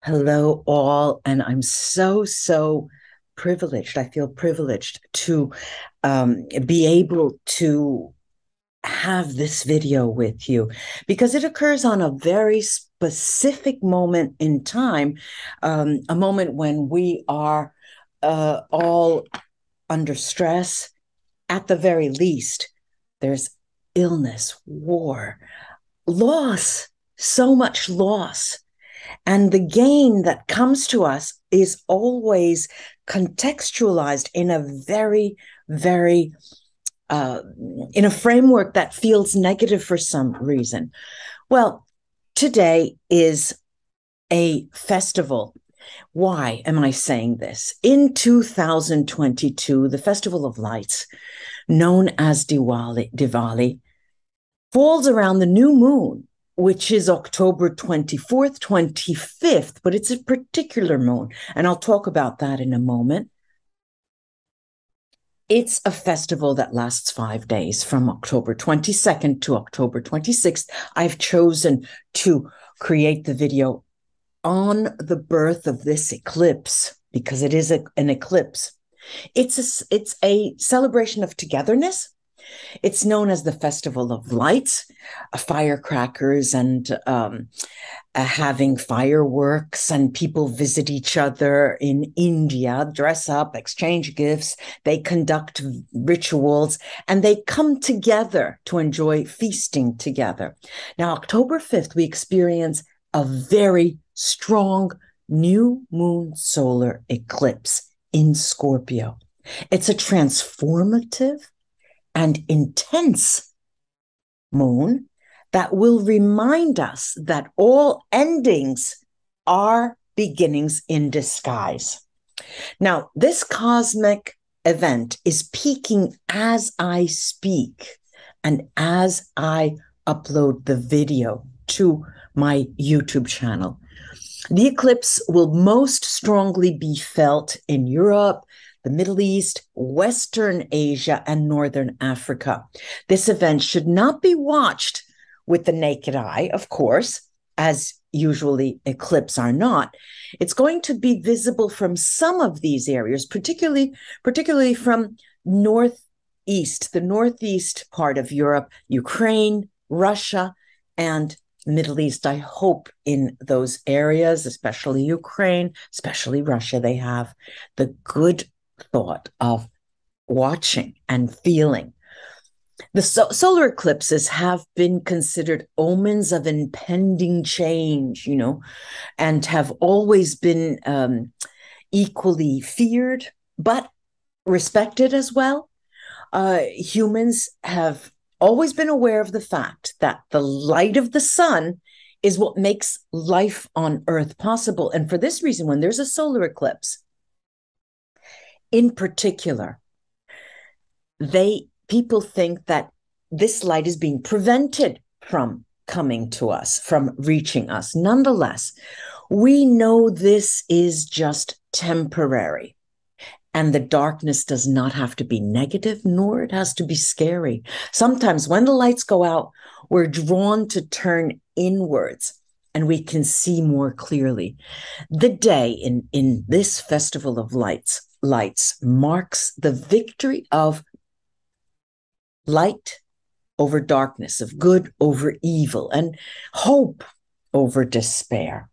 Hello, all. And I'm so privileged. I feel privileged to be able to have this video with you because it occurs on a very specific moment in time, a moment when we are all under stress. At the very least, there's illness, war, loss, so much loss. And the gain that comes to us is always contextualized in a very, uh, in a framework that feels negative for some reason. Well, today is a festival. Why am I saying this? In 2022, the Festival of Lights, known as Diwali falls around the new moon, which is October 24th, 25th, but it's a particular moon. And I'll talk about that in a moment. It's a festival that lasts 5 days from October 22nd to October 26th. I've chosen to create the video on the birth of this eclipse because it is an eclipse. It's a celebration of togetherness. It's known as the Festival of Lights, firecrackers, and having fireworks, and people visit each other in India, dress up, exchange gifts. They conduct rituals, and they come together to enjoy feasting together. Now, October 5th, we experience a very strong new moon solar eclipse in Scorpio. It's a transformative and intense moon that will remind us that all endings are beginnings in disguise. Now, this cosmic event is peaking as I speak and as I upload the video to my YouTube channel. The eclipse will most strongly be felt in Europe, the Middle East, Western Asia, and Northern Africa. This event should not be watched with the naked eye, of course, as usually eclipses are not. It's going to be visible from some of these areas, particularly from northeast, the northeast part of Europe, Ukraine, Russia, and Middle East. I hope in those areas, especially Ukraine, especially Russia, they have the good thought of watching and feeling. The solar eclipses have been considered omens of impending change, and have always been equally feared, but respected as well. Humans have always been aware of the fact that the light of the sun is what makes life on Earth possible. And for this reason, when there's a solar eclipse, in particular, people think that this light is being prevented from coming to us, from reaching us. Nonetheless, we know this is just temporary. And the darkness does not have to be negative, nor it has to be scary. Sometimes when the lights go out, we're drawn to turn inwards and we can see more clearly. The day in this Festival of Lights marks the victory of light over darkness, of good over evil, and hope over despair.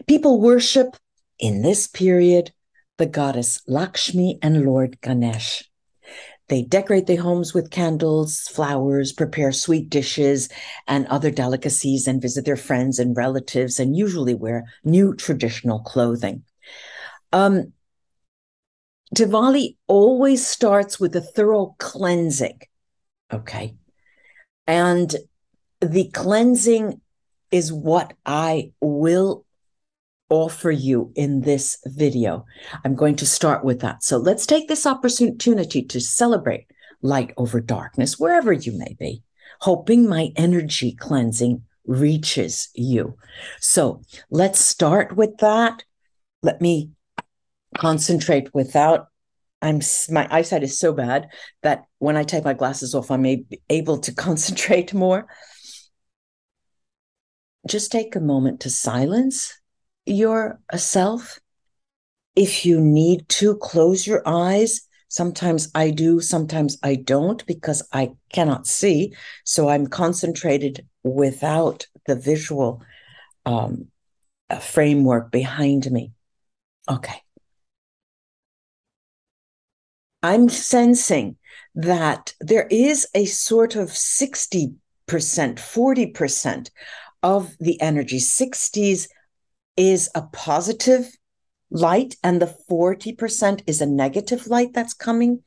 People worship in this period the goddess Lakshmi and Lord Ganesh. They decorate their homes with candles, flowers, prepare sweet dishes and other delicacies, and visit their friends and relatives, and usually wear new traditional clothing. Diwali always starts with a thorough cleansing, okay? And the cleansing is what I will offer you in this video. I'm going to start with that. So let's take this opportunity to celebrate light over darkness, wherever you may be, hoping my energy cleansing reaches you. So let's start with that. Let me concentrate without, my eyesight is so bad that when I take my glasses off, I'm able to concentrate more. Just take a moment to silence yourself. If you need to, close your eyes. Sometimes I do, sometimes I don't because I cannot see. So I'm concentrated without the visual framework behind me. Okay. I'm sensing that there is a sort of 60%, 40% of the energy. 60s is a positive light, and the 40% is a negative light that's coming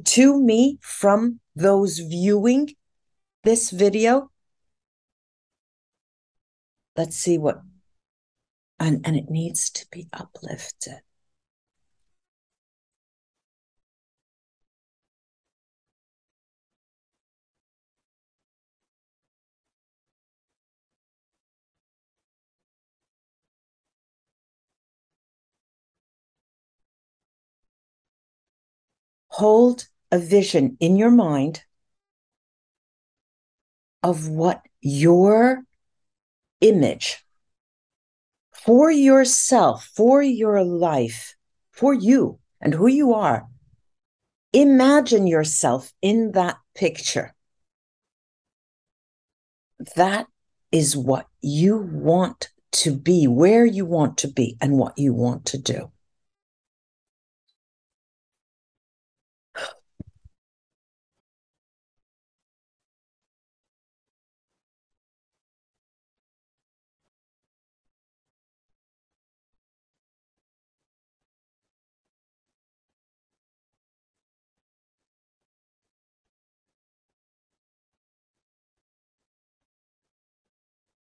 to me from those viewing this video. Let's see what, and it needs to be uplifted. Hold a vision in your mind of what your image for yourself, for your life, for you and who you are. Imagine yourself in that picture. That is what you want to be, where you want to be, and what you want to do.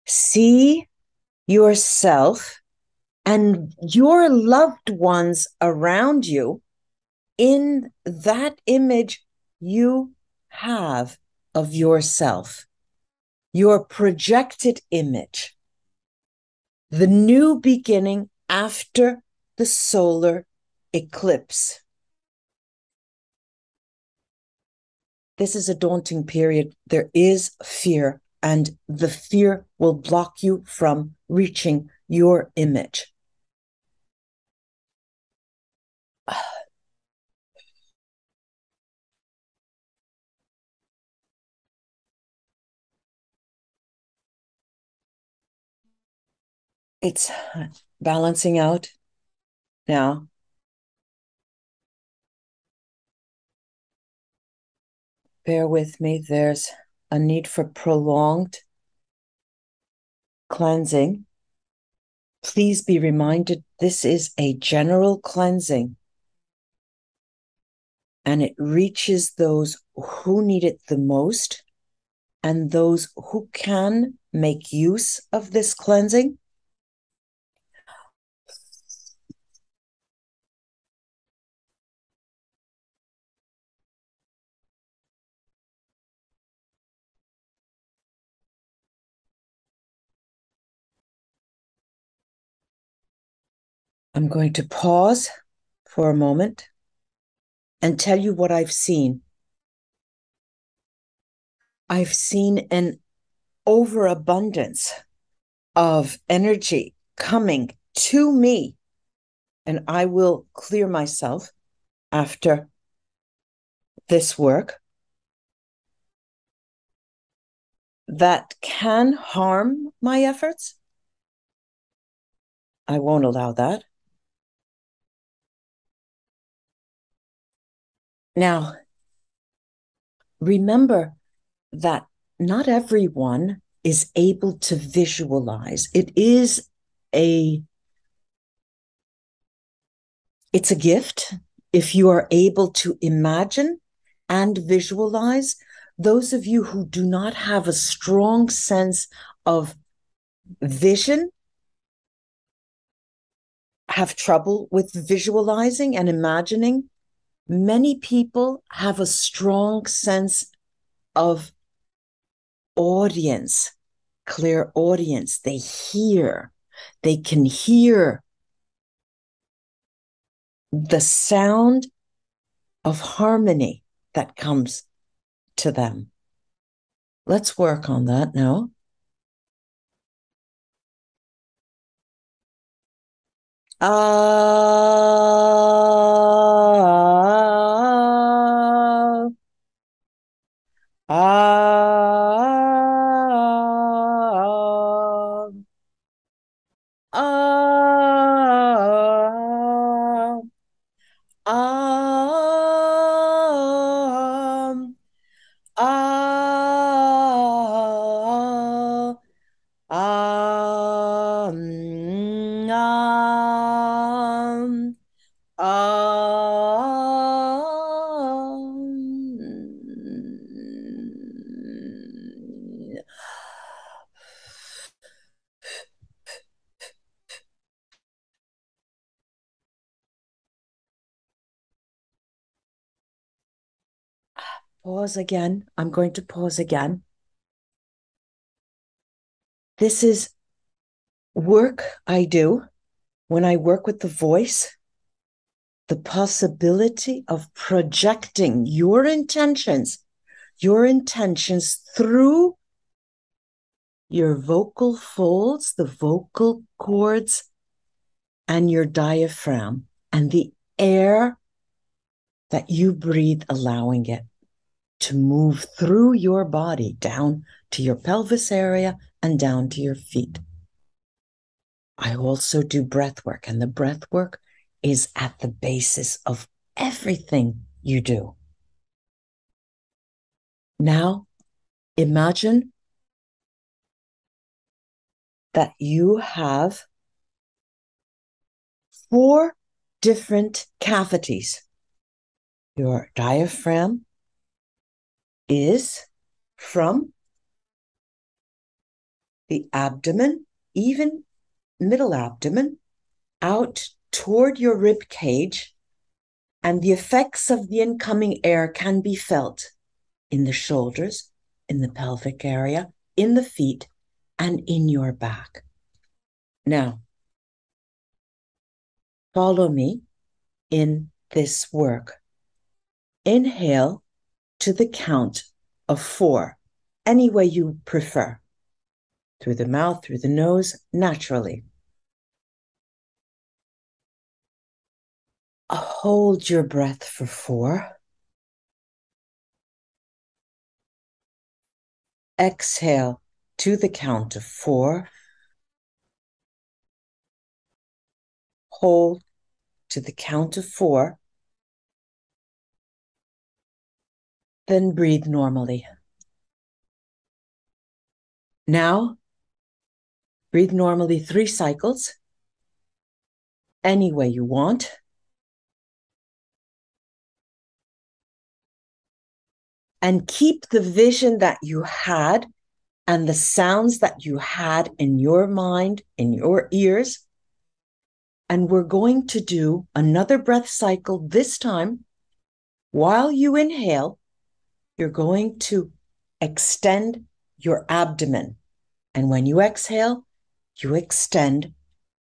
See yourself and your loved ones around you in that image you have of yourself, your projected image, the new beginning after the solar eclipse. This is a daunting period. There is fear, and the fear will block you from reaching your image. It's balancing out now. Bear with me. There's a need for prolonged cleansing. Please be reminded this is a general cleansing, and it reaches those who need it the most and those who can make use of this cleansing. I'm going to pause for a moment and tell you what I've seen. I've seen an overabundance of energy coming to me, and I will clear myself after this work that can harm my efforts. I won't allow that. Now, remember that not everyone is able to visualize. It's a gift if you are able to imagine and visualize. Those of you who do not have a strong sense of vision have trouble with visualizing and imagining. Many people have a strong sense of audience, clear audience. They can hear the sound of harmony that comes to them. Let's work on that now. Ah, ah, ah, ah, um, pause again. I'm going to pause again. This is work I do when I work with the voice, the possibility of projecting your intentions through your vocal folds, the vocal cords, and your diaphragm, and the air that you breathe, allowing it to move through your body down to your pelvis area and down to your feet. I also do breath work, and the breath work is at the basis of everything you do. Now, imagine that you have 4 different cavities. Your diaphragm is from the abdomen, even middle abdomen, out toward your rib cage, and the effects of the incoming air can be felt in the shoulders, in the pelvic area, in the feet, and in your back. Now, follow me in this work. Inhale to the count of 4, any way you prefer. Through the mouth, through the nose, naturally. Hold your breath for 4. Exhale to the count of 4. Hold to the count of 4. Then breathe normally. Now, breathe normally 3 cycles, any way you want. And keep the vision that you had and the sounds that you had in your mind, in your ears. And we're going to do another breath cycle this time. While you inhale, you're going to extend your abdomen. And when you exhale, you extend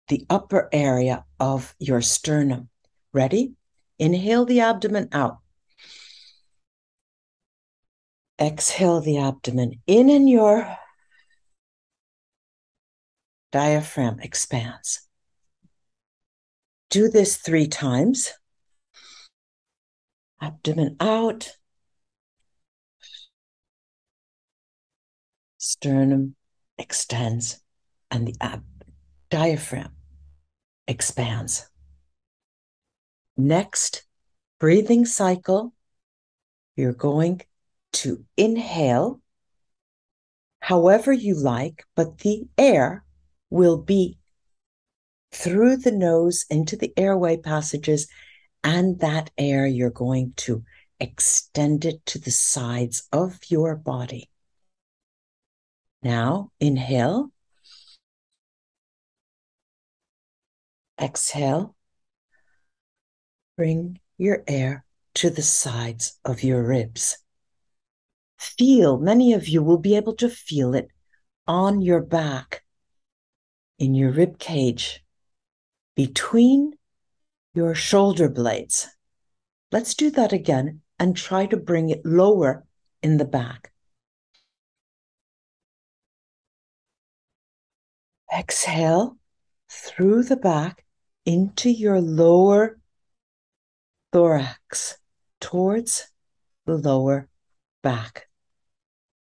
the upper area of your sternum. Ready? Inhale the abdomen out. Exhale the abdomen in, and your diaphragm expands. Do this 3 times. Abdomen out. Sternum extends and the diaphragm expands. Next breathing cycle, you're going to inhale however you like, but the air will be through the nose into the airway passages, and that air you're going to extend it to the sides of your body. Now, inhale. Exhale. Bring your air to the sides of your ribs. Feel, many of you will be able to feel it on your back, in your rib cage, between your shoulder blades. Let's do that again and try to bring it lower in the back. Exhale through the back into your lower thorax, towards the lower back.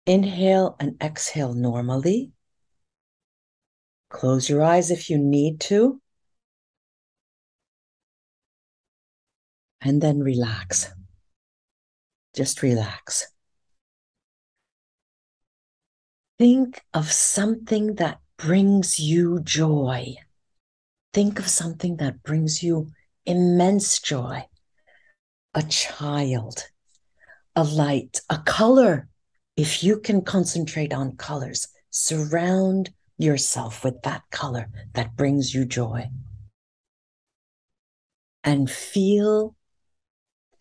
Inhale and exhale normally. Close your eyes if you need to. And then relax. Just relax. Think of something that brings you joy. Think of something that brings you immense joy. A child, a light, a color. If you can concentrate on colors, surround yourself with that color that brings you joy. And feel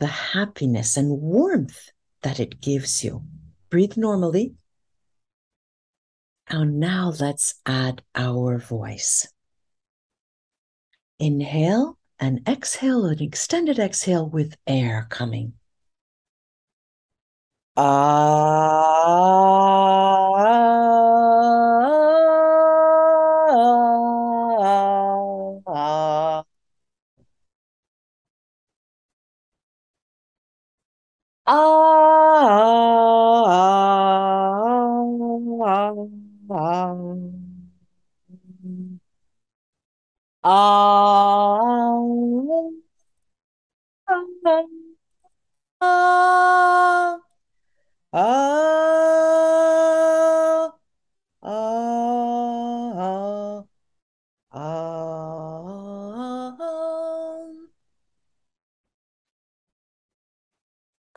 the happiness and warmth that it gives you. Breathe normally. And now let's add our voice. Inhale and exhale, an extended exhale with air coming. Ah.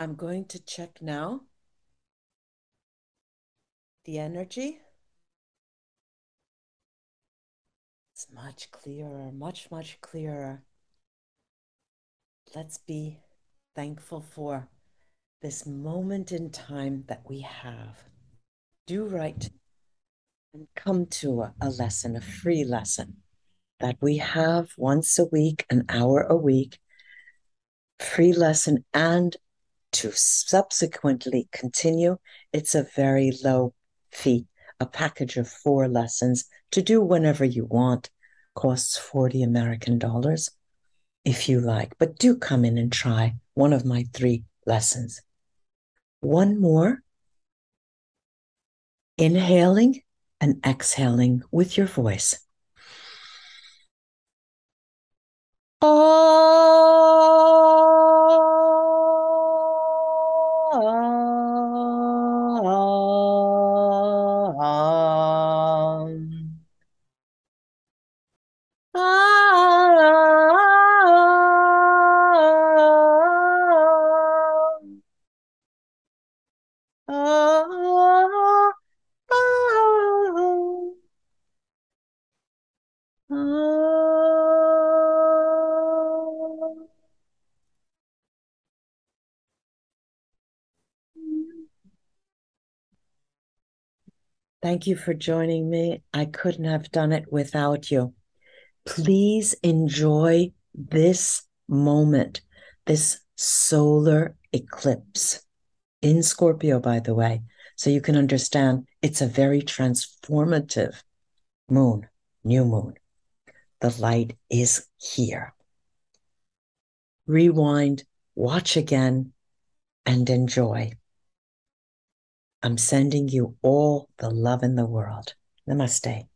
I'm going to check now the energy. It's much clearer, much, much clearer. Let's be thankful for this moment in time that we have. Do write and come to a lesson, a free lesson that we have once a week, an hour a week, free lesson, and to subsequently continue. It's a very low fee, a package of 4 lessons to do whenever you want. Costs 40 American dollars if you like, but do come in and try one of my 3 lessons. One more. Inhaling and exhaling with your voice. Thank you for joining me. I couldn't have done it without you. Please enjoy this moment, this solar eclipse in Scorpio, by the way, so you can understand it's a very transformative moon, new moon. The light is here. Rewind, watch again, and enjoy. I'm sending you all the love in the world. Namaste.